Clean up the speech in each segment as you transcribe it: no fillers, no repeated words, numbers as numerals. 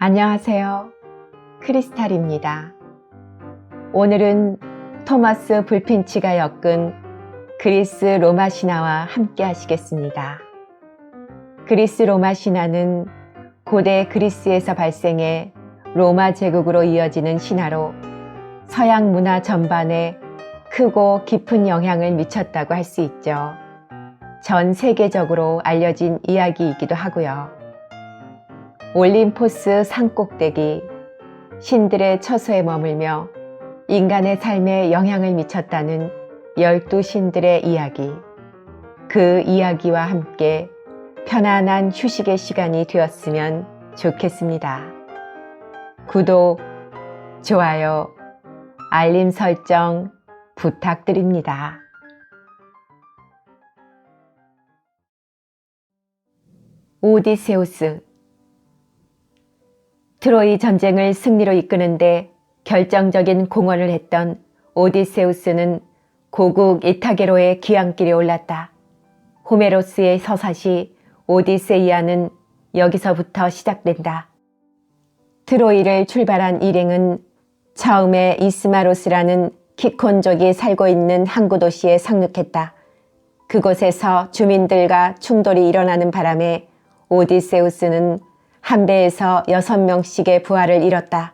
안녕하세요. 크리스탈입니다. 오늘은 토마스 불핀치가 엮은 그리스 로마 신화와 함께 하시겠습니다. 그리스 로마 신화는 고대 그리스에서 발생해 로마 제국으로 이어지는 신화로 서양 문화 전반에 크고 깊은 영향을 미쳤다고 할 수 있죠. 전 세계적으로 알려진 이야기이기도 하고요. 올림포스 산꼭대기, 신들의 처소에 머물며 인간의 삶에 영향을 미쳤다는 12신들의 이야기. 그 이야기와 함께 편안한 휴식의 시간이 되었으면 좋겠습니다. 구독, 좋아요, 알림 설정 부탁드립니다. 오디세우스. 트로이 전쟁을 승리로 이끄는데 결정적인 공헌을 했던 오디세우스는 고국 이타게로의 귀향길에 올랐다. 호메로스의 서사시 오디세이아는 여기서부터 시작된다. 트로이를 출발한 일행은 처음에 이스마로스라는 키콘족이 살고 있는 항구 도시에 상륙했다. 그곳에서 주민들과 충돌이 일어나는 바람에 오디세우스는 한 배에서 6명씩의 부하를 잃었다.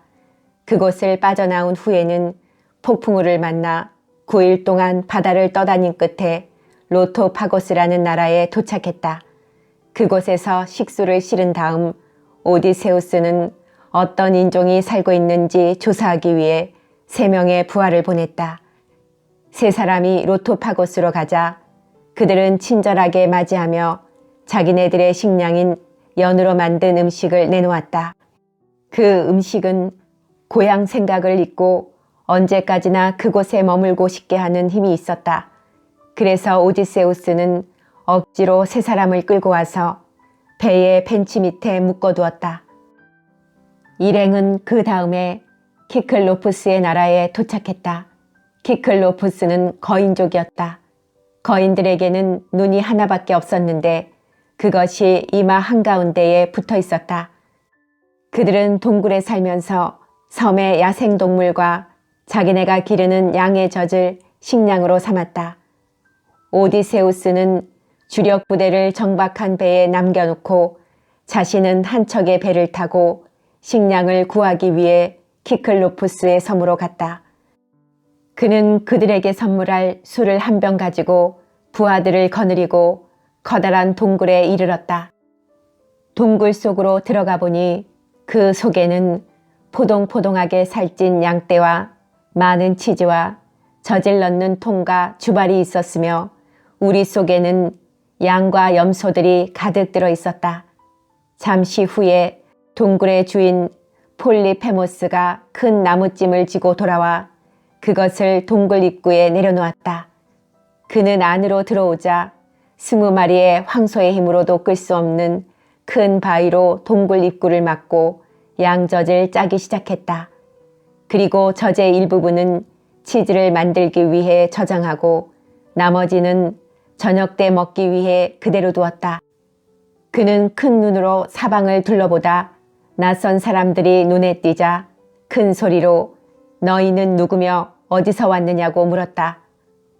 그곳을 빠져나온 후에는 폭풍우를 만나 9일 동안 바다를 떠다닌 끝에 로토파고스라는 나라에 도착했다. 그곳에서 식수를 실은 다음 오디세우스는 어떤 인종이 살고 있는지 조사하기 위해 3명의 부하를 보냈다. 3사람이 로토파고스로 가자 그들은 친절하게 맞이하며 자기네들의 식량인 연으로 만든 음식을 내놓았다. 그 음식은 고향 생각을 잊고 언제까지나 그곳에 머물고 싶게 하는 힘이 있었다. 그래서 오디세우스는 억지로 3사람을 끌고 와서 배의 벤치 밑에 묶어두었다. 일행은 그 다음에 키클로푸스의 나라에 도착했다. 키클로푸스는 거인족이었다. 거인들에게는 눈이 하나밖에 없었는데 그것이 이마 한가운데에 붙어 있었다. 그들은 동굴에 살면서 섬의 야생동물과 자기네가 기르는 양의 젖을 식량으로 삼았다. 오디세우스는 주력 부대를 정박한 배에 남겨놓고 자신은 한 척의 배를 타고 식량을 구하기 위해 키클로푸스의 섬으로 갔다. 그는 그들에게 선물할 술을 한 병 가지고 부하들을 거느리고 커다란 동굴에 이르렀다. 동굴 속으로 들어가 보니 그 속에는 포동포동하게 살찐 양떼와 많은 치즈와 젖을 넣는 통과 주발이 있었으며 우리 속에는 양과 염소들이 가득 들어 있었다. 잠시 후에 동굴의 주인 폴리페모스가 큰 나무찜을 지고 돌아와 그것을 동굴 입구에 내려놓았다. 그는 안으로 들어오자 20마리의 황소의 힘으로도 끌 수 없는 큰 바위로 동굴 입구를 막고 양젖을 짜기 시작했다. 그리고 젖의 일부분은 치즈를 만들기 위해 저장하고 나머지는 저녁 때 먹기 위해 그대로 두었다. 그는 큰 눈으로 사방을 둘러보다 낯선 사람들이 눈에 띄자 큰 소리로 너희는 누구며 어디서 왔느냐고 물었다.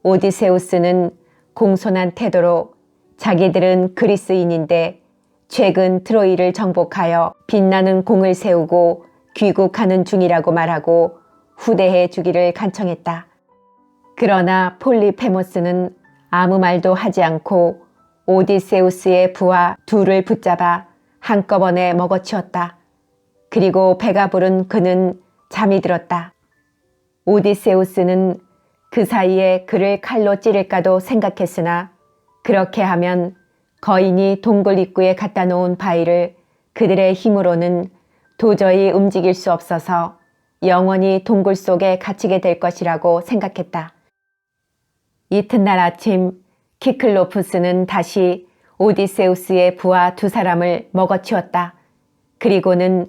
오디세우스는 공손한 태도로 자기들은 그리스인인데 최근 트로이를 정복하여 빛나는 공을 세우고 귀국하는 중이라고 말하고 후대해 주기를 간청했다. 그러나 폴리페모스는 아무 말도 하지 않고 오디세우스의 부하 2를 붙잡아 한꺼번에 먹어치웠다. 그리고 배가 부른 그는 잠이 들었다. 오디세우스는 그 사이에 그를 칼로 찌를까도 생각했으나 그렇게 하면 거인이 동굴 입구에 갖다 놓은 바위를 그들의 힘으로는 도저히 움직일 수 없어서 영원히 동굴 속에 갇히게 될 것이라고 생각했다. 이튿날 아침 키클로푸스는 다시 오디세우스의 부하 2사람을 먹어치웠다. 그리고는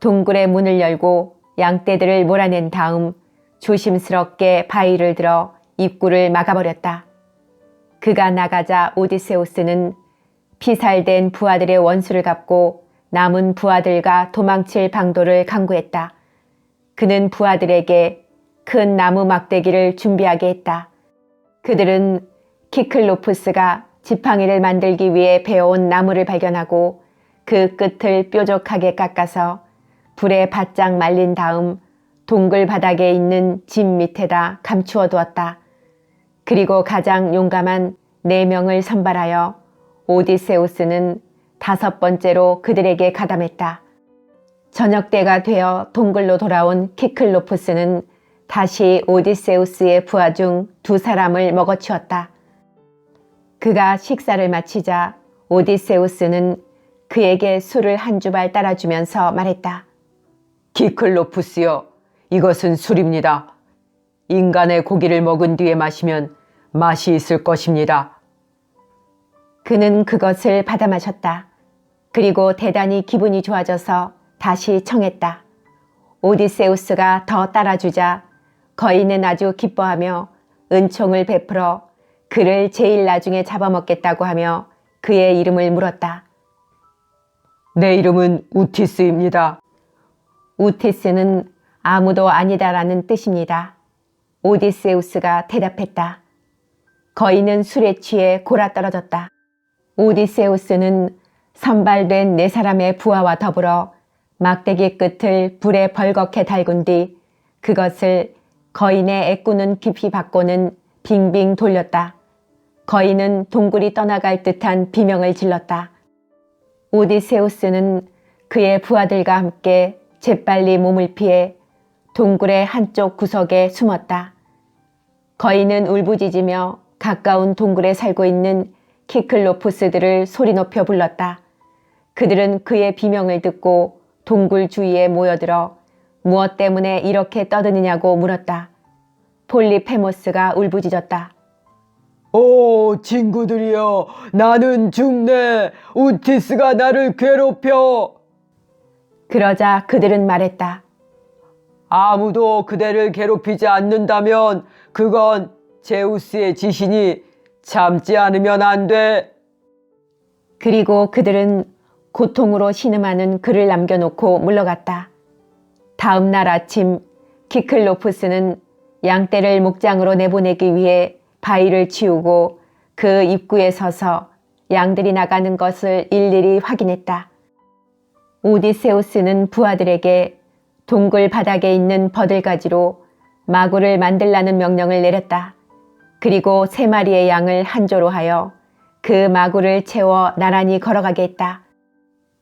동굴의 문을 열고 양떼들을 몰아낸 다음 조심스럽게 바위를 들어 입구를 막아버렸다. 그가 나가자 오디세우스는 피살된 부하들의 원수를 갚고 남은 부하들과 도망칠 방도를 강구했다. 그는 부하들에게 큰 나무 막대기를 준비하게 했다. 그들은 키클로푸스가 지팡이를 만들기 위해 베어온 나무를 발견하고 그 끝을 뾰족하게 깎아서 불에 바짝 말린 다음 동굴 바닥에 있는 집 밑에다 감추어 두었다. 그리고 가장 용감한 4명을 선발하여 오디세우스는 5번째로 그들에게 가담했다. 저녁 때가 되어 동굴로 돌아온 키클로푸스는 다시 오디세우스의 부하 중 2사람을 먹어치웠다. 그가 식사를 마치자 오디세우스는 그에게 술을 한 주발 따라주면서 말했다. 키클로푸스여, 이것은 술입니다. 인간의 고기를 먹은 뒤에 마시면 맛이 있을 것입니다. 그는 그것을 받아 마셨다. 그리고 대단히 기분이 좋아져서 다시 청했다. 오디세우스가 더 따라주자 거인은 아주 기뻐하며 은총을 베풀어 그를 제일 나중에 잡아먹겠다고 하며 그의 이름을 물었다. 내 이름은 우티스입니다. 우티스는 아무도 아니다라는 뜻입니다. 오디세우스가 대답했다. 거인은 술에 취해 골아떨어졌다. 오디세우스는 선발된 4사람의 부하와 더불어 막대기 끝을 불에 벌겋게 달군 뒤 그것을 거인의 애꾸는 깊이 받고는 빙빙 돌렸다. 거인은 동굴이 떠나갈 듯한 비명을 질렀다. 오디세우스는 그의 부하들과 함께 재빨리 몸을 피해 동굴의 한쪽 구석에 숨었다. 거인은 울부짖으며 가까운 동굴에 살고 있는 키클로푸스들을 소리 높여 불렀다. 그들은 그의 비명을 듣고 동굴 주위에 모여들어 무엇 때문에 이렇게 떠드느냐고 물었다. 폴리페모스가 울부짖었다. 오, 친구들이여, 나는 죽네. 우티스가 나를 괴롭혀. 그러자 그들은 말했다. 아무도 그대를 괴롭히지 않는다면 그건 제우스의 지시니 참지 않으면 안 돼. 그리고 그들은 고통으로 신음하는 그를 남겨놓고 물러갔다. 다음 날 아침 키클로푸스는 양떼를 목장으로 내보내기 위해 바위를 치우고 그 입구에 서서 양들이 나가는 것을 일일이 확인했다. 오디세우스는 부하들에게 동굴 바닥에 있는 버들가지로 마구를 만들라는 명령을 내렸다. 그리고 3마리의 양을 한 조로 하여 그 마구를 채워 나란히 걸어가게 했다.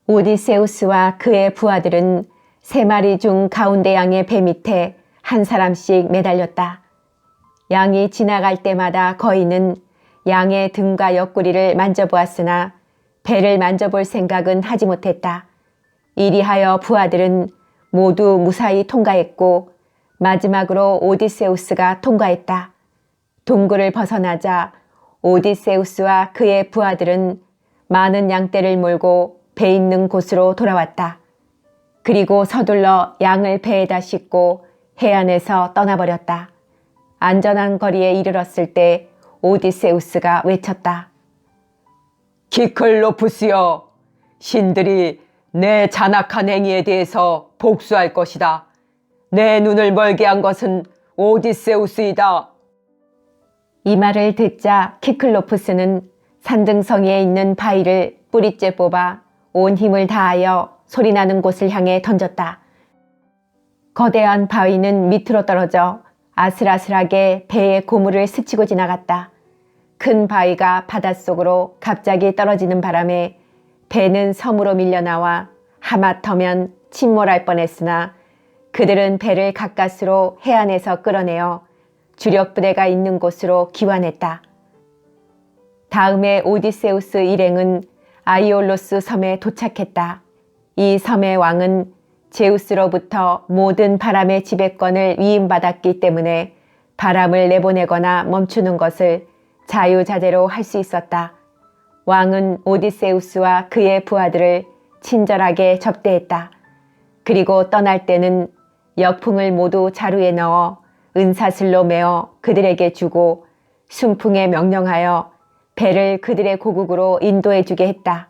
오디세우스와 그의 부하들은 3마리 중 가운데 양의 배 밑에 한 사람씩 매달렸다. 양이 지나갈 때마다 거인은 양의 등과 옆구리를 만져보았으나 배를 만져볼 생각은 하지 못했다. 이리하여 부하들은 모두 무사히 통과했고 마지막으로 오디세우스가 통과했다. 동굴을 벗어나자 오디세우스와 그의 부하들은 많은 양떼를 몰고 배 있는 곳으로 돌아왔다. 그리고 서둘러 양을 배에다 싣고 해안에서 떠나버렸다. 안전한 거리에 이르렀을 때 오디세우스가 외쳤다. 키클로푸스여, 신들이 내 잔악한 행위에 대해서 복수할 것이다. 내 눈을 멀게 한 것은 오디세우스이다. 이 말을 듣자 키클로푸스는 산등성이에 있는 바위를 뿌리째 뽑아 온 힘을 다하여 소리나는 곳을 향해 던졌다. 거대한 바위는 밑으로 떨어져 아슬아슬하게 배의 고무를 스치고 지나갔다. 큰 바위가 바닷속으로 갑자기 떨어지는 바람에 배는 섬으로 밀려나와 하마터면 침몰할 뻔했으나 그들은 배를 가까스로 해안에서 끌어내어 주력 부대가 있는 곳으로 기환했다. 다음에 오디세우스 일행은 아이올로스 섬에 도착했다. 이 섬의 왕은 제우스로부터 모든 바람의 지배권을 위임받았기 때문에 바람을 내보내거나 멈추는 것을 자유자재로 할 수 있었다. 왕은 오디세우스와 그의 부하들을 친절하게 접대했다. 그리고 떠날 때는 역풍을 모두 자루에 넣어 은사슬로 메어 그들에게 주고 순풍에 명령하여 배를 그들의 고국으로 인도해 주게 했다.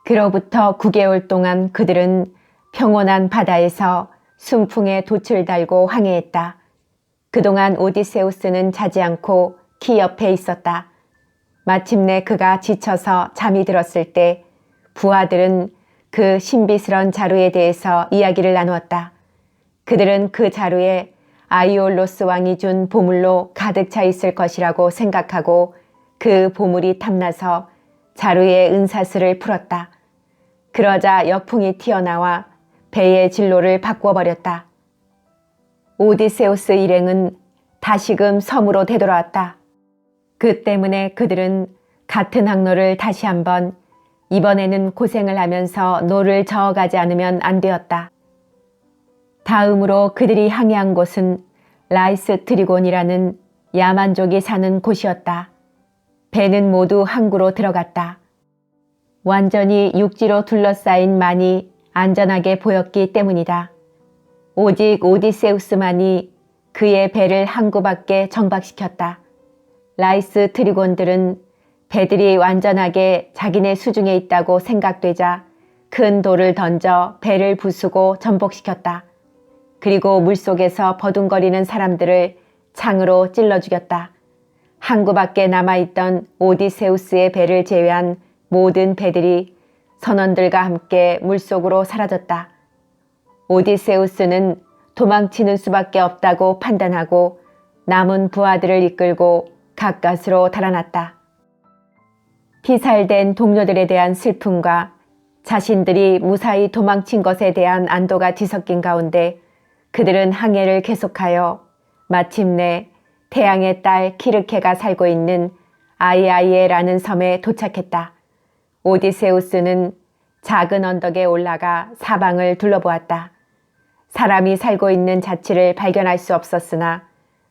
그로부터 9개월 동안 그들은 평온한 바다에서 순풍에 돛을 달고 항해했다. 그동안 오디세우스는 자지 않고 키 옆에 있었다. 마침내 그가 지쳐서 잠이 들었을 때 부하들은 그 신비스런 자루에 대해서 이야기를 나누었다. 그들은 그 자루에 아이올로스 왕이 준 보물로 가득 차 있을 것이라고 생각하고 그 보물이 탐나서 자루의 은사슬을 풀었다. 그러자 역풍이 튀어나와 배의 진로를 바꾸어버렸다. 오디세우스 일행은 다시금 섬으로 되돌아왔다. 그 때문에 그들은 같은 항로를 다시 한번 이번에는 고생을 하면서 노를 저어가지 않으면 안 되었다. 다음으로 그들이 항해한 곳은 라이스 트리곤이라는 야만족이 사는 곳이었다. 배는 모두 항구로 들어갔다. 완전히 육지로 둘러싸인 만이 안전하게 보였기 때문이다. 오직 오디세우스만이 그의 배를 항구 밖에 정박시켰다. 라이스 트리곤들은 배들이 완전하게 자기네 수중에 있다고 생각되자 큰 돌을 던져 배를 부수고 전복시켰다. 그리고 물속에서 버둥거리는 사람들을 창으로 찔러 죽였다. 항구 밖에 남아있던 오디세우스의 배를 제외한 모든 배들이 선원들과 함께 물속으로 사라졌다. 오디세우스는 도망치는 수밖에 없다고 판단하고 남은 부하들을 이끌고 가까스로 달아났다. 피살된 동료들에 대한 슬픔과 자신들이 무사히 도망친 것에 대한 안도가 뒤섞인 가운데 그들은 항해를 계속하여 마침내 태양의 딸 키르케가 살고 있는 아이아이에라는 섬에 도착했다. 오디세우스는 작은 언덕에 올라가 사방을 둘러보았다. 사람이 살고 있는 자취를 발견할 수 없었으나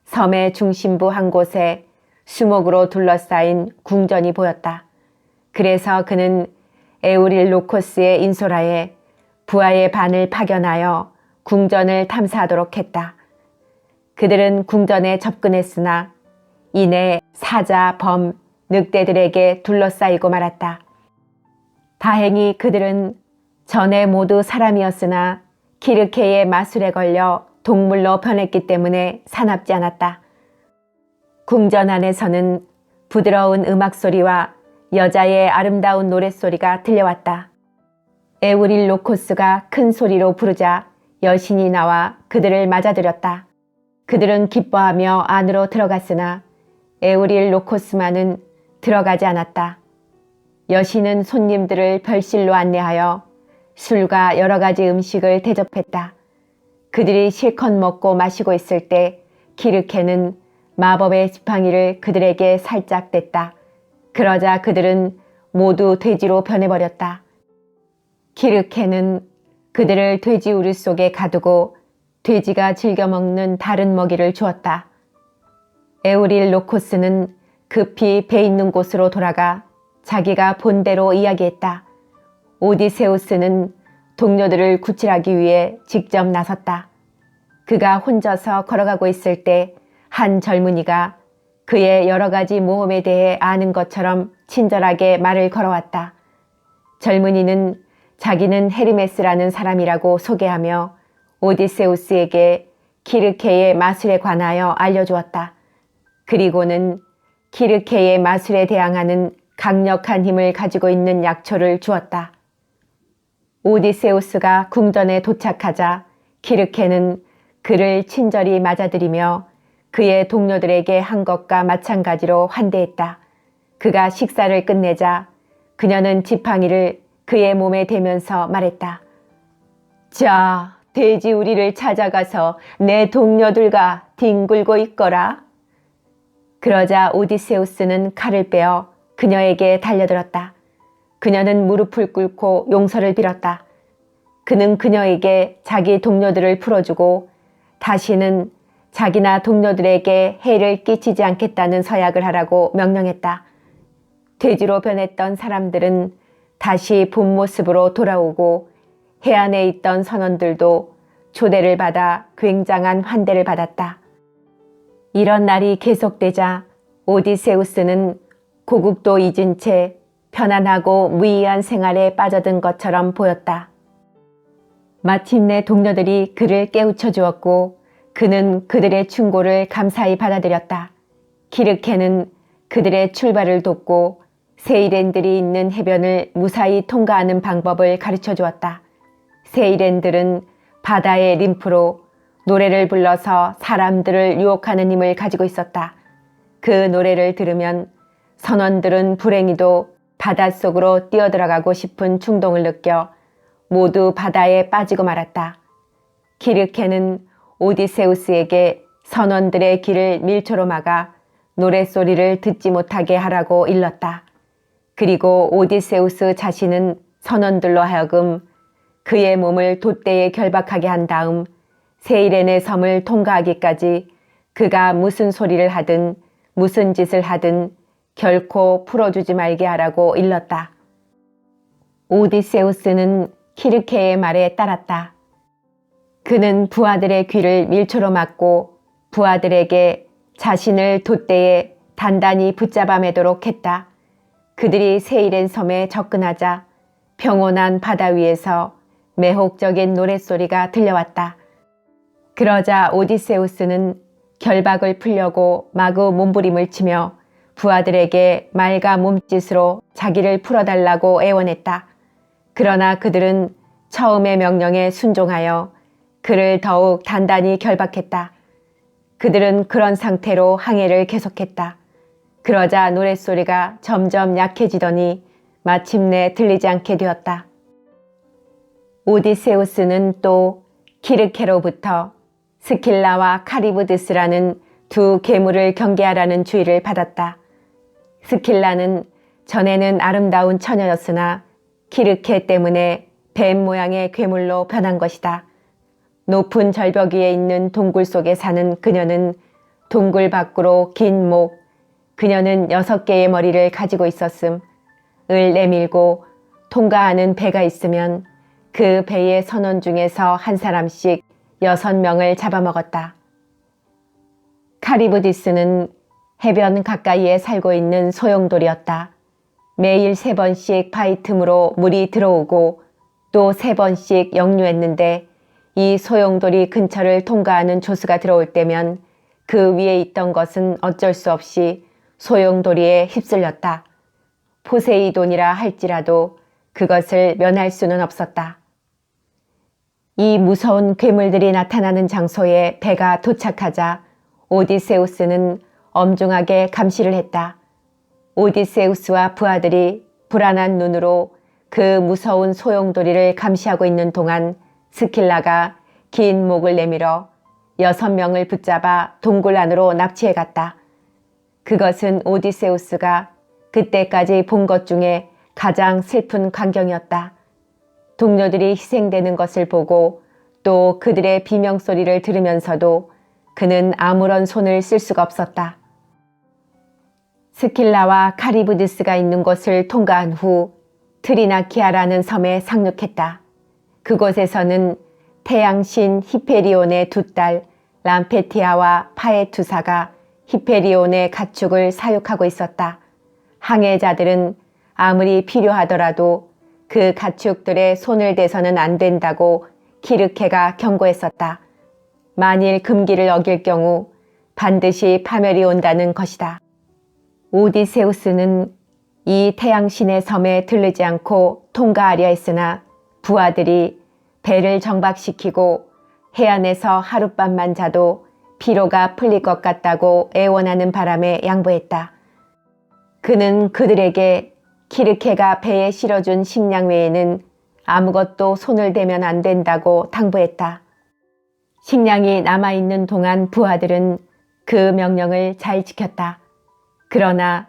섬의 중심부 한 곳에 수목으로 둘러싸인 궁전이 보였다. 그래서 그는 에우릴로코스의 인솔하에 부하의 반을 파견하여 궁전을 탐사하도록 했다. 그들은 궁전에 접근했으나 이내 사자, 범, 늑대들에게 둘러싸이고 말았다. 다행히 그들은 전에 모두 사람이었으나 키르케의 마술에 걸려 동물로 변했기 때문에 사납지 않았다. 궁전 안에서는 부드러운 음악 소리와 여자의 아름다운 노랫소리가 들려왔다. 에우릴로코스가 큰 소리로 부르자 여신이 나와 그들을 맞아들였다. 그들은 기뻐하며 안으로 들어갔으나 에우릴로코스만은 들어가지 않았다. 여신은 손님들을 별실로 안내하여 술과 여러 가지 음식을 대접했다. 그들이 실컷 먹고 마시고 있을 때 키르케는 마법의 지팡이를 그들에게 살짝 댔다. 그러자 그들은 모두 돼지로 변해버렸다. 키르케는 그들을 돼지 우리 속에 가두고 돼지가 즐겨 먹는 다른 먹이를 주었다. 에우릴로코스는 급히 배 있는 곳으로 돌아가 자기가 본대로 이야기했다. 오디세우스는 동료들을 구출하기 위해 직접 나섰다. 그가 혼자서 걸어가고 있을 때 한 젊은이가 그의 여러 가지 모험에 대해 아는 것처럼 친절하게 말을 걸어왔다. 젊은이는 자기는 헤르메스라는 사람이라고 소개하며 오디세우스에게 키르케의 마술에 관하여 알려주었다. 그리고는 키르케의 마술에 대항하는 강력한 힘을 가지고 있는 약초를 주었다. 오디세우스가 궁전에 도착하자 키르케는 그를 친절히 맞아들이며 그의 동료들에게 한 것과 마찬가지로 환대했다. 그가 식사를 끝내자 그녀는 지팡이를 그의 몸에 대면서 말했다. 자, 돼지 우리를 찾아가서 내 동료들과 뒹굴고 있거라. 그러자 오디세우스는 칼을 빼어 그녀에게 달려들었다. 그녀는 무릎을 꿇고 용서를 빌었다. 그는 그녀에게 자기 동료들을 풀어주고 다시는 자기나 동료들에게 해를 끼치지 않겠다는 서약을 하라고 명령했다. 돼지로 변했던 사람들은 다시 본 모습으로 돌아오고 해안에 있던 선원들도 초대를 받아 굉장한 환대를 받았다. 이런 날이 계속되자 오디세우스는 고국도 잊은 채 편안하고 무의한 생활에 빠져든 것처럼 보였다. 마침내 동료들이 그를 깨우쳐 주었고 그는 그들의 충고를 감사히 받아들였다. 키르케는 그들의 출발을 돕고 세이렌들이 있는 해변을 무사히 통과하는 방법을 가르쳐 주었다. 세이렌들은 바다의 림프로 노래를 불러서 사람들을 유혹하는 힘을 가지고 있었다. 그 노래를 들으면 선원들은 불행히도 바닷속으로 뛰어들어가고 싶은 충동을 느껴 모두 바다에 빠지고 말았다. 키르케는 오디세우스에게 선원들의 길을 밀초로 막아 노랫소리를 듣지 못하게 하라고 일렀다. 그리고 오디세우스 자신은 선원들로 하여금 그의 몸을 돛대에 결박하게 한 다음 세이렌의 섬을 통과하기까지 그가 무슨 소리를 하든 무슨 짓을 하든 결코 풀어주지 말게 하라고 일렀다. 오디세우스는 키르케의 말에 따랐다. 그는 부하들의 귀를 밀초로 막고 부하들에게 자신을 돛대에 단단히 붙잡아 매도록 했다. 그들이 세이렌 섬에 접근하자 평온한 바다 위에서 매혹적인 노랫소리가 들려왔다. 그러자 오디세우스는 결박을 풀려고 마구 몸부림을 치며 부하들에게 말과 몸짓으로 자기를 풀어달라고 애원했다. 그러나 그들은 처음의 명령에 순종하여 그를 더욱 단단히 결박했다. 그들은 그런 상태로 항해를 계속했다. 그러자 노랫소리가 점점 약해지더니 마침내 들리지 않게 되었다. 오디세우스는 또 키르케로부터 스킬라와 카리브디스라는 두 괴물을 경계하라는 주의를 받았다. 스킬라는 전에는 아름다운 처녀였으나 키르케 때문에 뱀 모양의 괴물로 변한 것이다. 높은 절벽 위에 있는 동굴 속에 사는 그녀는 동굴 밖으로 긴 목, 그녀는 6개의 머리를 가지고 있었음. 을 내밀고 통과하는 배가 있으면 그 배의 선원 중에서 한 사람씩 6명을 잡아먹었다. 카리브디스는 해변 가까이에 살고 있는 소용돌이였다. 매일 3번씩 바위 틈으로 물이 들어오고 또 3번씩 역류했는데 이 소용돌이 근처를 통과하는 조수가 들어올 때면 그 위에 있던 것은 어쩔 수 없이 소용돌이에 휩쓸렸다. 포세이돈이라 할지라도 그것을 면할 수는 없었다. 이 무서운 괴물들이 나타나는 장소에 배가 도착하자 오디세우스는 엄중하게 감시를 했다. 오디세우스와 부하들이 불안한 눈으로 그 무서운 소용돌이를 감시하고 있는 동안 스킬라가 긴 목을 내밀어 6명을 붙잡아 동굴 안으로 납치해 갔다. 그것은 오디세우스가 그때까지 본 것 중에 가장 슬픈 광경이었다. 동료들이 희생되는 것을 보고 또 그들의 비명소리를 들으면서도 그는 아무런 손을 쓸 수가 없었다. 스킬라와 카리브디스가 있는 곳을 통과한 후 트리나키아라는 섬에 상륙했다. 그곳에서는 태양신 히페리온의 두 딸 람페티아와 파에투사가 히페리온의 가축을 사육하고 있었다. 항해자들은 아무리 필요하더라도 그 가축들의 손을 대서는 안 된다고 키르케가 경고했었다. 만일 금기를 어길 경우 반드시 파멸이 온다는 것이다. 오디세우스는 이 태양신의 섬에 들르지 않고 통과하려 했으나 부하들이 배를 정박시키고 해안에서 하룻밤만 자도 피로가 풀릴 것 같다고 애원하는 바람에 양보했다. 그는 그들에게 키르케가 배에 실어준 식량 외에는 아무것도 손을 대면 안 된다고 당부했다. 식량이 남아있는 동안 부하들은 그 명령을 잘 지켰다. 그러나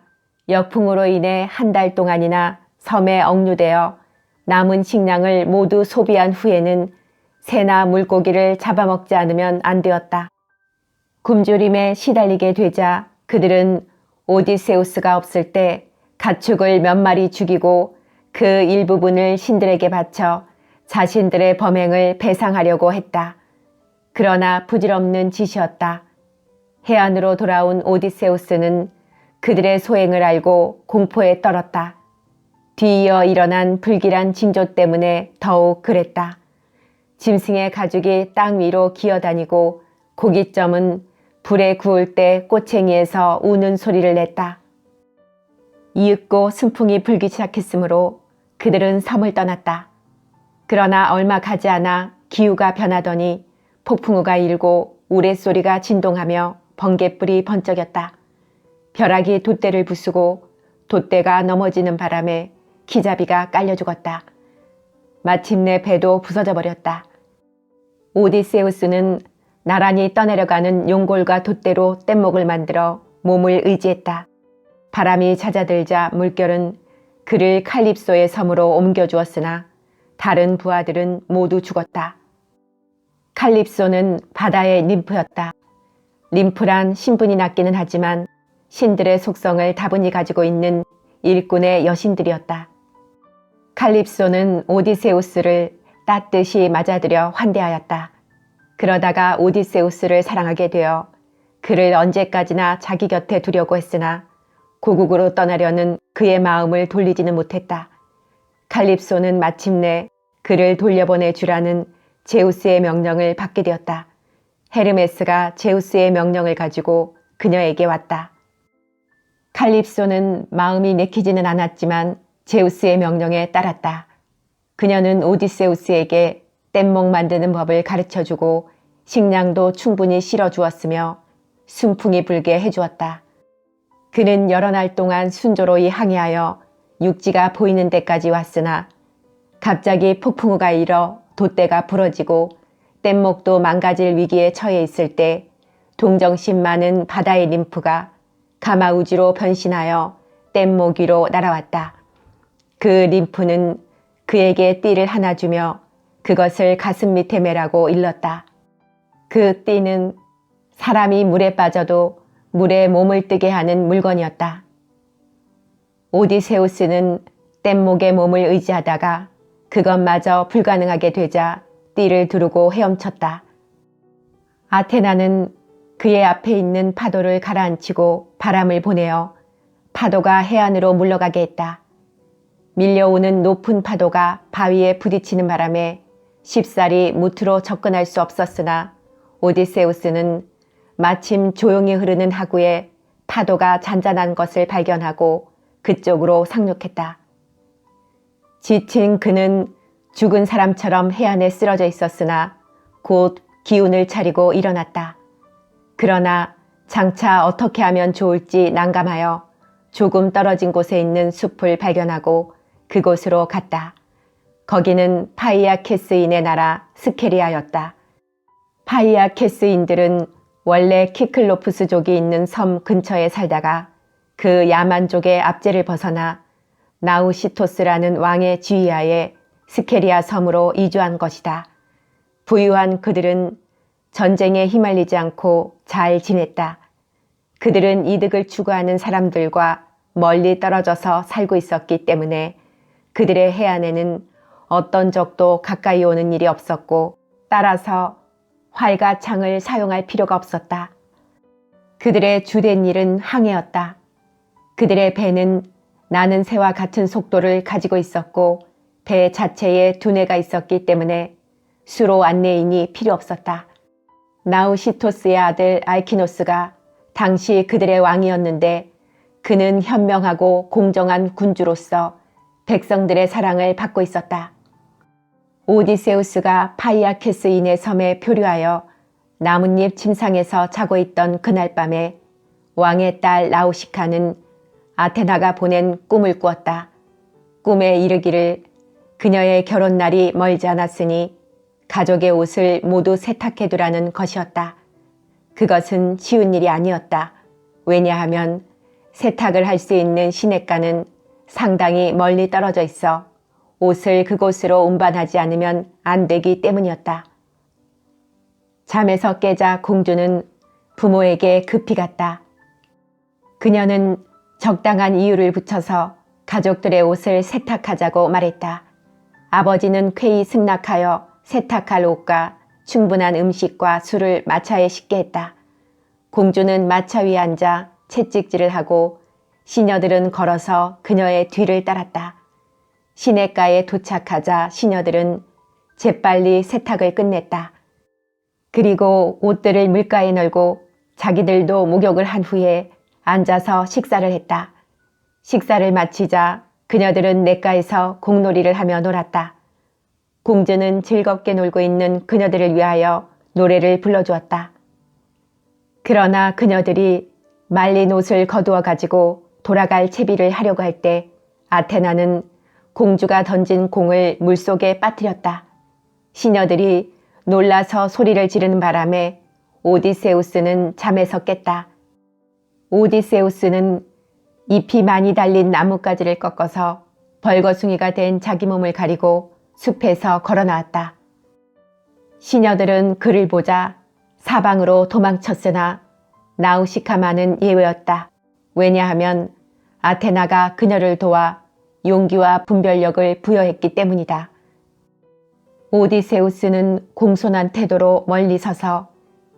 역풍으로 인해 한 달 동안이나 섬에 억류되어 남은 식량을 모두 소비한 후에는 새나 물고기를 잡아먹지 않으면 안 되었다. 굶주림에 시달리게 되자 그들은 오디세우스가 없을 때 가축을 몇 마리 죽이고 그 일부분을 신들에게 바쳐 자신들의 범행을 배상하려고 했다. 그러나 부질없는 짓이었다. 해안으로 돌아온 오디세우스는 그들의 소행을 알고 공포에 떨었다. 뒤이어 일어난 불길한 징조 때문에 더욱 그랬다. 짐승의 가죽이 땅 위로 기어다니고 고깃점은 불에 구울 때 꼬챙이에서 우는 소리를 냈다. 이윽고 순풍이 불기 시작했으므로 그들은 섬을 떠났다. 그러나 얼마 가지 않아 기후가 변하더니 폭풍우가 일고 우레소리가 진동하며 번갯불이 번쩍였다. 벼락이 돛대를 부수고 돛대가 넘어지는 바람에 기잡이가 깔려 죽었다. 마침내 배도 부서져 버렸다. 오디세우스는 나란히 떠내려가는 용골과 돛대로 뗏목을 만들어 몸을 의지했다. 바람이 잦아들자 물결은 그를 칼립소의 섬으로 옮겨주었으나 다른 부하들은 모두 죽었다. 칼립소는 바다의 ним프였다. 림프란 신분이 낮기는 하지만 신들의 속성을 다분히 가지고 있는 일꾼의 여신들이었다. 칼립소는 오디세우스를 따뜻이 맞아들여 환대하였다. 그러다가 오디세우스를 사랑하게 되어 그를 언제까지나 자기 곁에 두려고 했으나 고국으로 떠나려는 그의 마음을 돌리지는 못했다. 칼립소는 마침내 그를 돌려보내 주라는 제우스의 명령을 받게 되었다. 헤르메스가 제우스의 명령을 가지고 그녀에게 왔다. 칼립소는 마음이 내키지는 않았지만 제우스의 명령에 따랐다. 그녀는 오디세우스에게 뗏목 만드는 법을 가르쳐주고 식량도 충분히 실어주었으며 순풍이 불게 해주었다. 그는 여러 날 동안 순조로이 항해하여 육지가 보이는 데까지 왔으나 갑자기 폭풍우가 일어 돛대가 부러지고 뗏목도 망가질 위기에 처해 있을 때 동정심 많은 바다의 림프가 가마우지로 변신하여 뗏목 위로 날아왔다. 그 림프는 그에게 띠를 하나 주며 그것을 가슴 밑에 매라고 일렀다. 그 띠는 사람이 물에 빠져도 물에 몸을 뜨게 하는 물건이었다. 오디세우스는 뗏목에 몸을 의지하다가 그것마저 불가능하게 되자 띠를 두르고 헤엄쳤다. 아테나는 그의 앞에 있는 파도를 가라앉히고 바람을 보내어 파도가 해안으로 물러가게 했다. 밀려오는 높은 파도가 바위에 부딪히는 바람에 쉽사리 무트로 접근할 수 없었으나 오디세우스는 마침 조용히 흐르는 하구에 파도가 잔잔한 것을 발견하고 그쪽으로 상륙했다. 지친 그는 죽은 사람처럼 해안에 쓰러져 있었으나 곧 기운을 차리고 일어났다. 그러나 장차 어떻게 하면 좋을지 난감하여 조금 떨어진 곳에 있는 숲을 발견하고 그곳으로 갔다. 거기는 파이아케스인의 나라 스케리아였다. 파이아케스인들은 원래 키클로프스족이 있는 섬 근처에 살다가 그 야만족의 압제를 벗어나 나우시토스라는 왕의 지휘하에 스케리아 섬으로 이주한 것이다. 부유한 그들은 전쟁에 휘말리지 않고 잘 지냈다. 그들은 이득을 추구하는 사람들과 멀리 떨어져서 살고 있었기 때문에 그들의 해안에는 어떤 적도 가까이 오는 일이 없었고 따라서 활과 창을 사용할 필요가 없었다. 그들의 주된 일은 항해였다. 그들의 배는 나는 새와 같은 속도를 가지고 있었고 배 자체에 두뇌가 있었기 때문에 수로 안내인이 필요 없었다. 나우시토스의 아들 알키노스가 당시 그들의 왕이었는데 그는 현명하고 공정한 군주로서 백성들의 사랑을 받고 있었다. 오디세우스가 파이아케스인의 섬에 표류하여 나뭇잎 침상에서 자고 있던 그날 밤에 왕의 딸 나우시카는 아테나가 보낸 꿈을 꾸었다. 꿈에 이르기를 그녀의 결혼날이 멀지 않았으니 가족의 옷을 모두 세탁해두라는 것이었다. 그것은 쉬운 일이 아니었다. 왜냐하면 세탁을 할 수 있는 시냇가는 상당히 멀리 떨어져 있어 옷을 그곳으로 운반하지 않으면 안 되기 때문이었다. 잠에서 깨자 공주는 부모에게 급히 갔다. 그녀는 적당한 이유를 붙여서 가족들의 옷을 세탁하자고 말했다. 아버지는 쾌히 승낙하여 세탁할 옷과 충분한 음식과 술을 마차에 싣게 했다. 공주는 마차 위에 앉아 채찍질을 하고 시녀들은 걸어서 그녀의 뒤를 따랐다. 시냇가에 도착하자 시녀들은 재빨리 세탁을 끝냈다. 그리고 옷들을 물가에 널고 자기들도 목욕을 한 후에 앉아서 식사를 했다. 식사를 마치자 그녀들은 냇가에서 공놀이를 하며 놀았다. 공주는 즐겁게 놀고 있는 그녀들을 위하여 노래를 불러주었다. 그러나 그녀들이 말린 옷을 거두어 가지고 돌아갈 채비를 하려고 할 때 아테나는 공주가 던진 공을 물속에 빠뜨렸다. 시녀들이 놀라서 소리를 지르는 바람에 오디세우스는 잠에서 깼다. 오디세우스는 잎이 많이 달린 나뭇가지를 꺾어서 벌거숭이가 된 자기 몸을 가리고 숲에서 걸어 나왔다. 시녀들은 그를 보자 사방으로 도망쳤으나 나우시카마는 예외였다. 왜냐하면 아테나가 그녀를 도와 용기와 분별력을 부여했기 때문이다. 오디세우스는 공손한 태도로 멀리 서서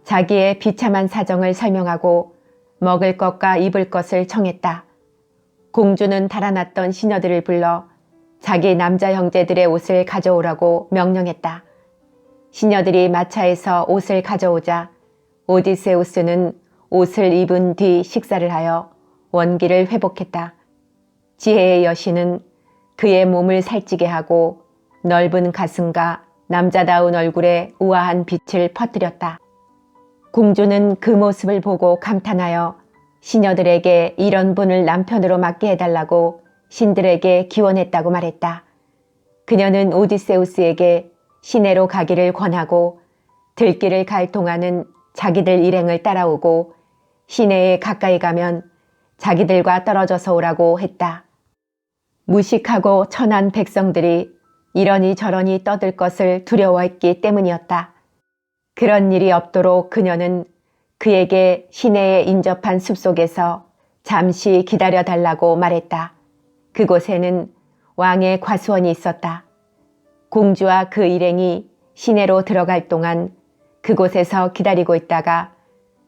자기의 비참한 사정을 설명하고 먹을 것과 입을 것을 청했다. 공주는 달아났던 시녀들을 불러 자기 남자 형제들의 옷을 가져오라고 명령했다. 시녀들이 마차에서 옷을 가져오자 오디세우스는 옷을 입은 뒤 식사를 하여 원기를 회복했다. 지혜의 여신은 그의 몸을 살찌게 하고 넓은 가슴과 남자다운 얼굴에 우아한 빛을 퍼뜨렸다. 공주는 그 모습을 보고 감탄하여 시녀들에게 이런 분을 남편으로 맡게 해달라고 신들에게 기원했다고 말했다. 그녀는 오디세우스에게 시내로 가기를 권하고 들길을 갈 동안은 자기들 일행을 따라오고 시내에 가까이 가면 자기들과 떨어져서 오라고 했다. 무식하고 천한 백성들이 이러니 저러니 떠들 것을 두려워했기 때문이었다. 그런 일이 없도록 그녀는 그에게 시내에 인접한 숲속에서 잠시 기다려달라고 말했다. 그곳에는 왕의 과수원이 있었다. 공주와 그 일행이 시내로 들어갈 동안 그곳에서 기다리고 있다가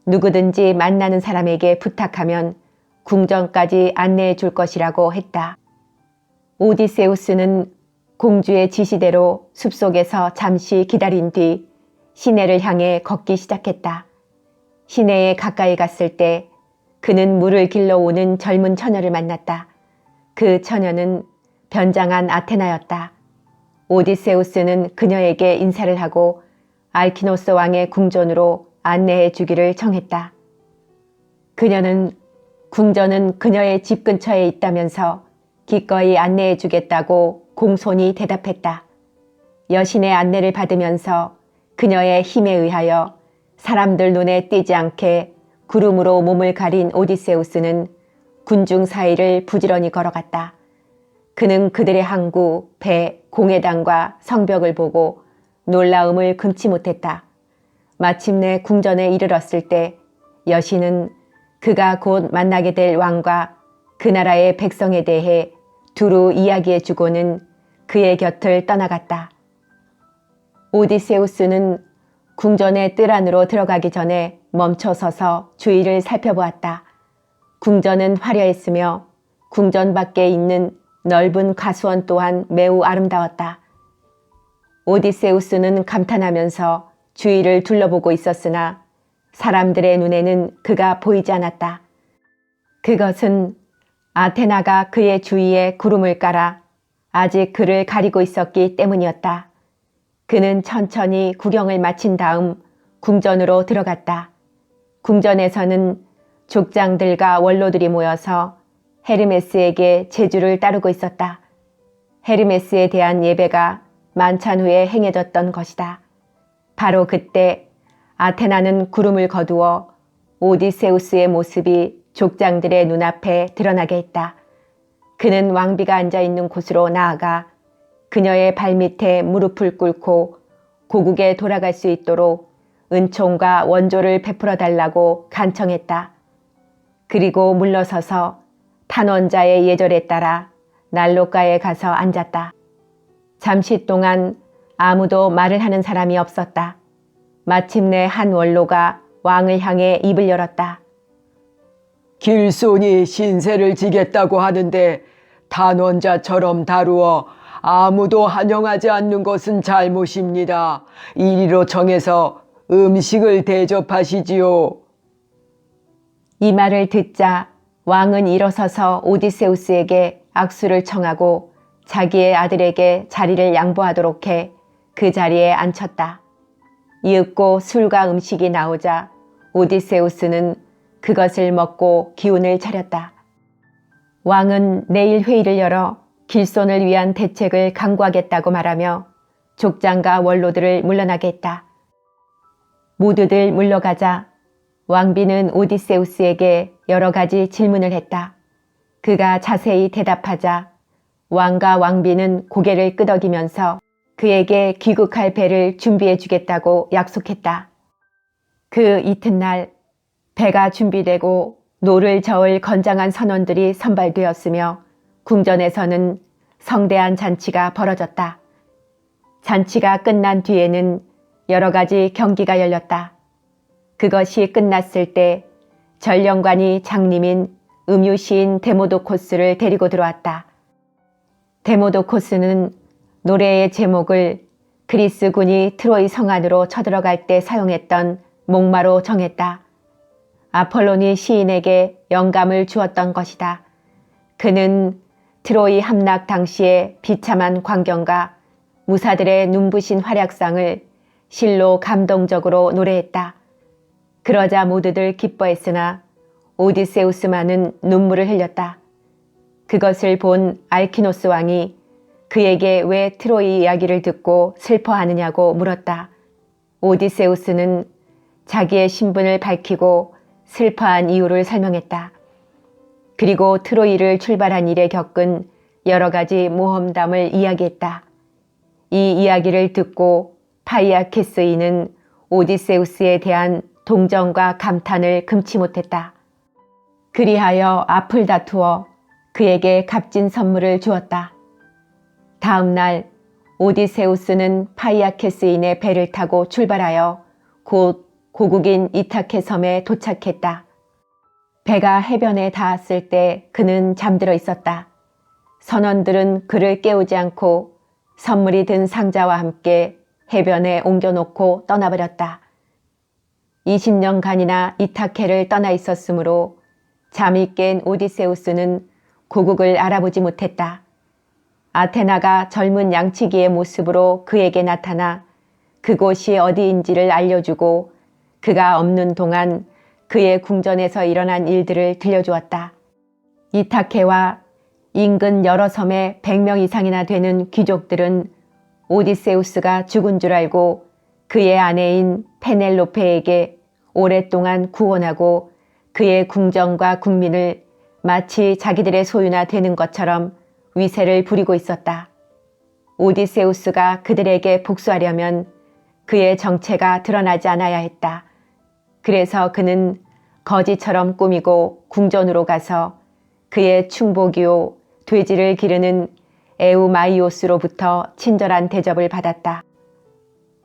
누구든지 만나는 사람에게 부탁하면 궁전까지 안내해 줄 것이라고 했다. 오디세우스는 공주의 지시대로 숲속에서 잠시 기다린 뒤 시내를 향해 걷기 시작했다. 시내에 가까이 갔을 때 그는 물을 길러 오는 젊은 처녀를 만났다. 그 처녀는 변장한 아테나였다. 오디세우스는 그녀에게 인사를 하고 알키노스 왕의 궁전으로 안내해 주기를 청했다. 그녀는 궁전은 그녀의 집 근처에 있다면서 기꺼이 안내해 주겠다고 공손히 대답했다. 여신의 안내를 받으면서 그녀의 힘에 의하여 사람들 눈에 띄지 않게 구름으로 몸을 가린 오디세우스는 군중 사이를 부지런히 걸어갔다. 그는 그들의 항구, 배, 공회당과 성벽을 보고 놀라움을 금치 못했다. 마침내 궁전에 이르렀을 때 여신은 그가 곧 만나게 될 왕과 그 나라의 백성에 대해 두루 이야기해 주고는 그의 곁을 떠나갔다. 오디세우스는 궁전의 뜰 안으로 들어가기 전에 멈춰서서 주위를 살펴보았다. 궁전은 화려했으며 궁전 밖에 있는 넓은 가수원 또한 매우 아름다웠다. 오디세우스는 감탄하면서 주위를 둘러보고 있었으나 사람들의 눈에는 그가 보이지 않았다. 그것은 아테나가 그의 주위에 구름을 깔아 아직 그를 가리고 있었기 때문이었다. 그는 천천히 구경을 마친 다음 궁전으로 들어갔다. 궁전에서는 족장들과 원로들이 모여서 헤르메스에게 제주를 따르고 있었다. 헤르메스에 대한 예배가 만찬 후에 행해졌던 것이다. 바로 그때 아테나는 구름을 거두어 오디세우스의 모습이 족장들의 눈앞에 드러나게 했다. 그는 왕비가 앉아있는 곳으로 나아가 그녀의 발밑에 무릎을 꿇고 고국에 돌아갈 수 있도록 은총과 원조를 베풀어 달라고 간청했다. 그리고 물러서서 탄원자의 예절에 따라 난로가에 가서 앉았다. 잠시 동안 아무도 말을 하는 사람이 없었다. 마침내 한 원로가 왕을 향해 입을 열었다. 길손이 신세를 지겠다고 하는데 단원자처럼 다루어 아무도 환영하지 않는 것은 잘못입니다. 이리로 정해서 음식을 대접하시지요. 이 말을 듣자 왕은 일어서서 오디세우스에게 악수를 청하고 자기의 아들에게 자리를 양보하도록 해 그 자리에 앉혔다. 이윽고 술과 음식이 나오자 오디세우스는 그것을 먹고 기운을 차렸다. 왕은 내일 회의를 열어 길손을 위한 대책을 강구하겠다고 말하며 족장과 원로들을 물러나게 했다. 모두들 물러가자 왕비는 오디세우스에게 여러 가지 질문을 했다. 그가 자세히 대답하자 왕과 왕비는 고개를 끄덕이면서 그에게 귀국할 배를 준비해 주겠다고 약속했다. 그 이튿날 배가 준비되고 노를 저을 건장한 선원들이 선발되었으며 궁전에서는 성대한 잔치가 벌어졌다. 잔치가 끝난 뒤에는 여러 가지 경기가 열렸다. 그것이 끝났을 때 전령관이 장님인 음유시인 데모도코스를 데리고 들어왔다. 데모도코스는 노래의 제목을 그리스 군이 트로이 성 안으로 쳐들어갈 때 사용했던 목마로 정했다. 아폴론이 시인에게 영감을 주었던 것이다. 그는 트로이 함락 당시의 비참한 광경과 무사들의 눈부신 활약상을 실로 감동적으로 노래했다. 그러자 모두들 기뻐했으나 오디세우스만은 눈물을 흘렸다. 그것을 본 알키노스 왕이 그에게 왜 트로이 이야기를 듣고 슬퍼하느냐고 물었다. 오디세우스는 자기의 신분을 밝히고 슬퍼한 이유를 설명했다. 그리고 트로이를 출발한 일에 겪은 여러 가지 모험담을 이야기했다. 이 이야기를 듣고 파이아케스인은 오디세우스에 대한 동정과 감탄을 금치 못했다. 그리하여 앞을 다투어 그에게 값진 선물을 주었다. 다음 날 오디세우스는 파이아케스인의 배를 타고 출발하여 곧 고국인 이타케 섬에 도착했다. 배가 해변에 닿았을 때 그는 잠들어 있었다. 선원들은 그를 깨우지 않고 선물이 든 상자와 함께 해변에 옮겨놓고 떠나버렸다. 20년간이나 이타케를 떠나 있었으므로 잠이 깬 오디세우스는 고국을 알아보지 못했다. 아테나가 젊은 양치기의 모습으로 그에게 나타나 그곳이 어디인지를 알려주고 그가 없는 동안 그의 궁전에서 일어난 일들을 들려주었다. 이타케와 인근 여러 섬의 100명 이상이나 되는 귀족들은 오디세우스가 죽은 줄 알고 그의 아내인 페넬로페에게 오랫동안 구원하고 그의 궁정과 국민을 마치 자기들의 소유나 되는 것처럼 위세를 부리고 있었다. 오디세우스가 그들에게 복수하려면 그의 정체가 드러나지 않아야 했다. 그래서 그는 거지처럼 꾸미고 궁전으로 가서 그의 충복이요 돼지를 기르는 에우마이오스로부터 친절한 대접을 받았다.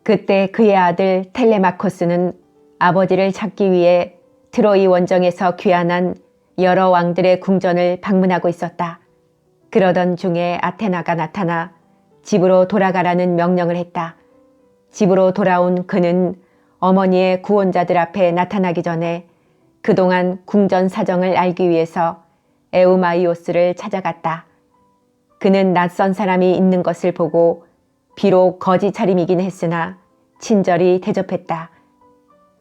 그때 그의 아들 텔레마코스는 아버지를 찾기 위해 트로이 원정에서 귀환한 여러 왕들의 궁전을 방문하고 있었다. 그러던 중에 아테나가 나타나 집으로 돌아가라는 명령을 했다. 집으로 돌아온 그는 어머니의 구원자들 앞에 나타나기 전에 그동안 궁전 사정을 알기 위해서 에우마이오스를 찾아갔다. 그는 낯선 사람이 있는 것을 보고 비록 거지 차림이긴 했으나 친절히 대접했다.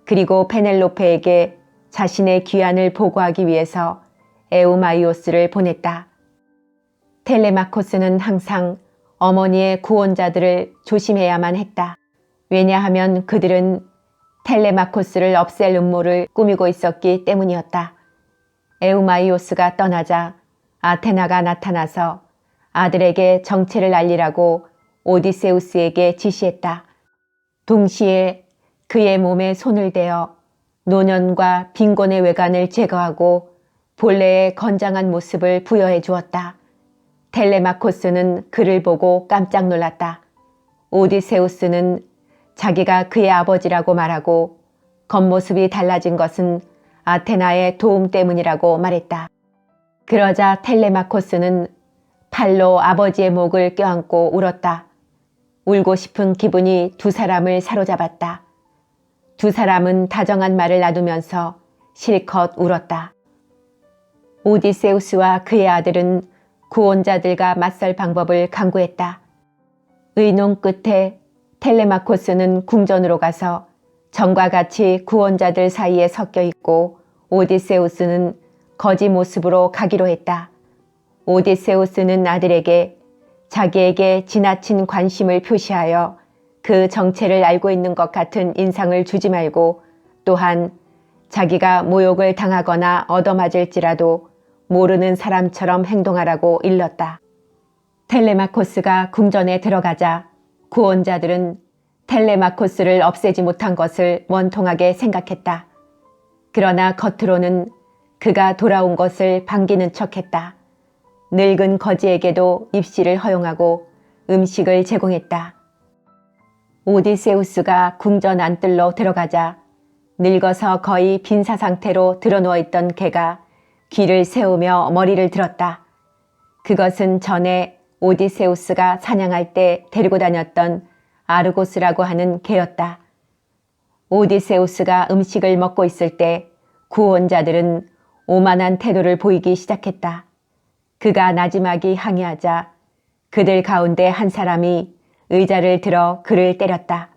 그리고 페넬로페에게 자신의 귀환을 보고하기 위해서 에우마이오스를 보냈다. 텔레마코스는 항상 어머니의 구원자들을 조심해야만 했다. 왜냐하면 그들은 텔레마코스를 없앨 음모를 꾸미고 있었기 때문이었다. 에우마이오스가 떠나자 아테나가 나타나서 아들에게 정체를 알리라고 오디세우스에게 지시했다. 동시에 그의 몸에 손을 대어 노년과 빈곤의 외관을 제거하고 본래의 건장한 모습을 부여해 주었다. 텔레마코스는 그를 보고 깜짝 놀랐다. 오디세우스는 자기가 그의 아버지라고 말하고 겉모습이 달라진 것은 아테나의 도움 때문이라고 말했다. 그러자 텔레마코스는 팔로 아버지의 목을 껴안고 울었다. 울고 싶은 기분이 두 사람을 사로잡았다. 두 사람은 다정한 말을 놔두면서 실컷 울었다. 오디세우스와 그의 아들은 구원자들과 맞설 방법을 강구했다. 의논 끝에 텔레마코스는 궁전으로 가서 전과 같이 구원자들 사이에 섞여 있고 오디세우스는 거지 모습으로 가기로 했다. 오디세우스는 아들에게 자기에게 지나친 관심을 표시하여 그 정체를 알고 있는 것 같은 인상을 주지 말고 또한 자기가 모욕을 당하거나 얻어맞을지라도 모르는 사람처럼 행동하라고 일렀다. 텔레마코스가 궁전에 들어가자 구원자들은 텔레마코스를 없애지 못한 것을 원통하게 생각했다. 그러나 겉으로는 그가 돌아온 것을 반기는 척했다. 늙은 거지에게도 입시를 허용하고 음식을 제공했다. 오디세우스가 궁전 안뜰로 들어가자 늙어서 거의 빈사 상태로 드러누워있던 개가 귀를 세우며 머리를 들었다. 그것은 전에 오디세우스가 사냥할 때 데리고 다녔던 아르고스라고 하는 개였다. 오디세우스가 음식을 먹고 있을 때 구원자들은 오만한 태도를 보이기 시작했다. 그가 나지막이 항의하자 그들 가운데 한 사람이 의자를 들어 그를 때렸다.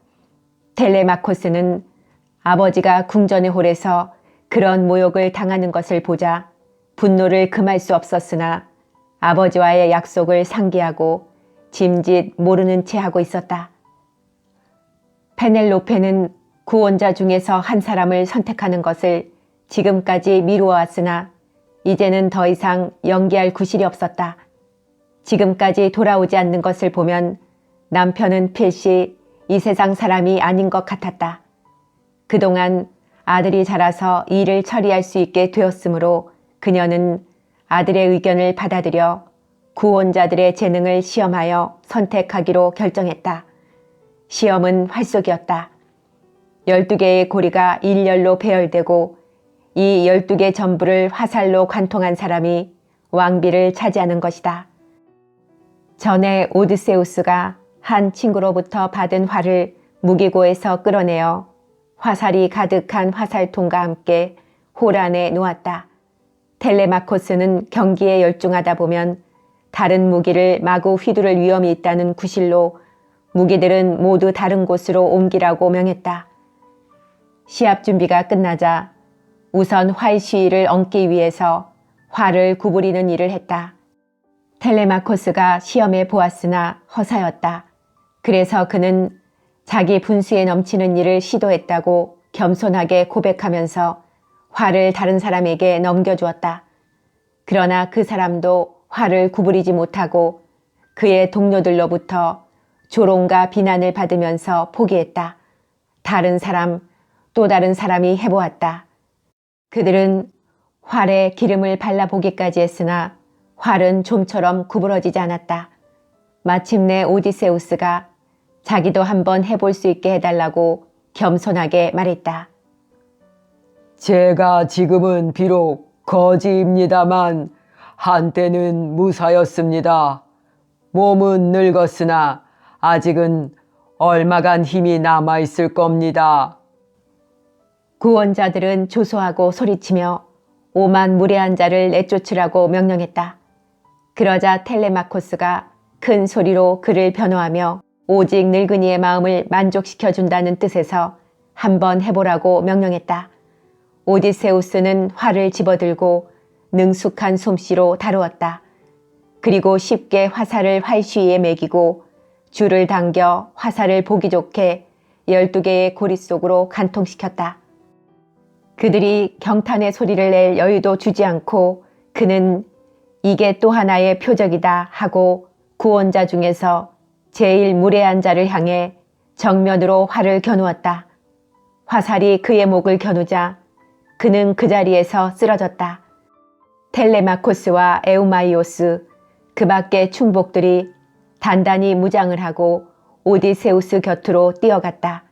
텔레마코스는 아버지가 궁전의 홀에서 그런 모욕을 당하는 것을 보자 분노를 금할 수 없었으나 아버지와의 약속을 상기하고 짐짓 모르는 채 하고 있었다. 페넬로페는 구원자 중에서 한 사람을 선택하는 것을 지금까지 미루어왔으나 이제는 더 이상 연기할 구실이 없었다. 지금까지 돌아오지 않는 것을 보면 남편은 필시 이 세상 사람이 아닌 것 같았다. 그동안 아들이 자라서 일을 처리할 수 있게 되었으므로 그녀는 아들의 의견을 받아들여 구원자들의 재능을 시험하여 선택하기로 결정했다. 시험은 활쏘기였다. 12개의 고리가 일렬로 배열되고 이 12개 전부를 화살로 관통한 사람이 왕비를 차지하는 것이다. 전에 오드세우스가 한 친구로부터 받은 활을 무기고에서 끌어내어 화살이 가득한 화살통과 함께 홀 안에 놓았다. 텔레마코스는 경기에 열중하다 보면 다른 무기를 마구 휘두를 위험이 있다는 구실로 무기들은 모두 다른 곳으로 옮기라고 명했다. 시합 준비가 끝나자 우선 활 시위를 얹기 위해서 활을 구부리는 일을 했다. 텔레마코스가 시험해 보았으나 허사였다. 그래서 그는 자기 분수에 넘치는 일을 시도했다고 겸손하게 고백하면서 활을 다른 사람에게 넘겨주었다. 그러나 그 사람도 활을 구부리지 못하고 그의 동료들로부터 조롱과 비난을 받으면서 포기했다. 다른 사람, 또 다른 사람이 해보았다. 그들은 활에 기름을 발라보기까지 했으나 활은 좀처럼 구부러지지 않았다. 마침내 오디세우스가 자기도 한번 해볼 수 있게 해달라고 겸손하게 말했다. 제가 지금은 비록 거지입니다만 한때는 무사였습니다. 몸은 늙었으나 아직은 얼마간 힘이 남아있을 겁니다. 구원자들은 조소하고 소리치며 오만 무례한 자를 내쫓으라고 명령했다. 그러자 텔레마코스가 큰 소리로 그를 변호하며 오직 늙은이의 마음을 만족시켜준다는 뜻에서 한번 해보라고 명령했다. 오디세우스는 활을 집어들고 능숙한 솜씨로 다루었다. 그리고 쉽게 화살을 활쉬위에 매기고 줄을 당겨 화살을 보기 좋게 12개의 고리 속으로 간통시켰다. 그들이 경탄의 소리를 낼 여유도 주지 않고 그는 이게 또 하나의 표적이다 하고 구원자 중에서 제일 무례한 자를 향해 정면으로 활을 겨누었다. 화살이 그의 목을 겨누자 그는 그 자리에서 쓰러졌다. 텔레마코스와 에우마이오스 그 밖의 충복들이 단단히 무장을 하고 오디세우스 곁으로 뛰어갔다.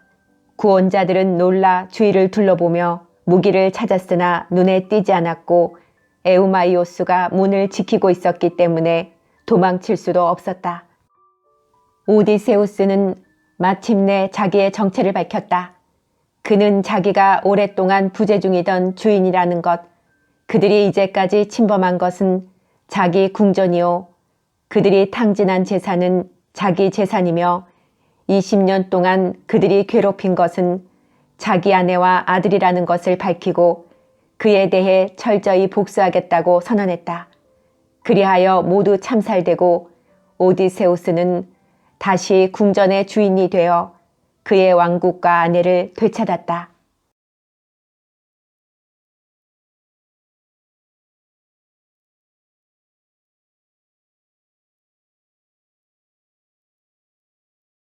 구원자들은 놀라 주위를 둘러보며 무기를 찾았으나 눈에 띄지 않았고 에우마이오스가 문을 지키고 있었기 때문에 도망칠 수도 없었다. 오디세우스는 마침내 자기의 정체를 밝혔다. 그는 자기가 오랫동안 부재 중이던 주인이라는 것, 그들이 이제까지 침범한 것은 자기 궁전이요. 그들이 탕진한 재산은 자기 재산이며 20년 동안 그들이 괴롭힌 것은 자기 아내와 아들이라는 것을 밝히고 그에 대해 철저히 복수하겠다고 선언했다. 그리하여 모두 참살되고 오디세우스는 다시 궁전의 주인이 되어 그의 왕국과 아내를 되찾았다.